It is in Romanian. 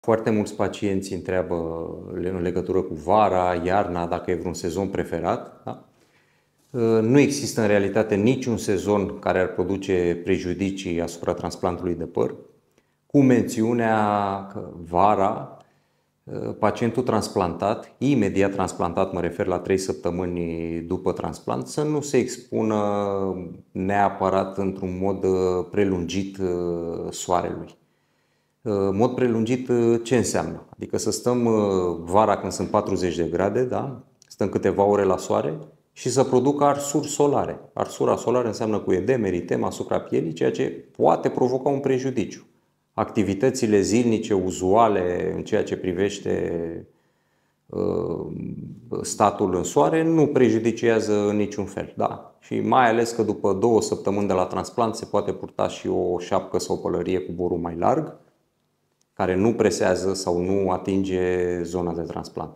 Foarte mulți pacienți întreabă în legătură cu vara, iarna, dacă e vreun sezon preferat. Da? Nu există în realitate niciun sezon care ar produce prejudicii asupra transplantului de păr, cu mențiunea că vara pacientul transplantat, imediat transplantat, mă refer la 3 săptămâni după transplant, să nu se expună neapărat într-un mod prelungit soarelui. Mod prelungit ce înseamnă? Adică să stăm vara când sunt 40 de grade, da? Stăm câteva ore la soare și să producă arsuri solare. Arsura solară înseamnă cu edem, eritem asupra pielii, ceea ce poate provoca un prejudiciu. Activitățile zilnice, uzuale, în ceea ce privește statul în soare, nu prejudiciază în niciun fel. Da? Și mai ales că după 2 săptămâni de la transplant se poate purta și o șapcă sau o pălărie cu borul mai larg, care nu presează sau nu atinge zona de transplant.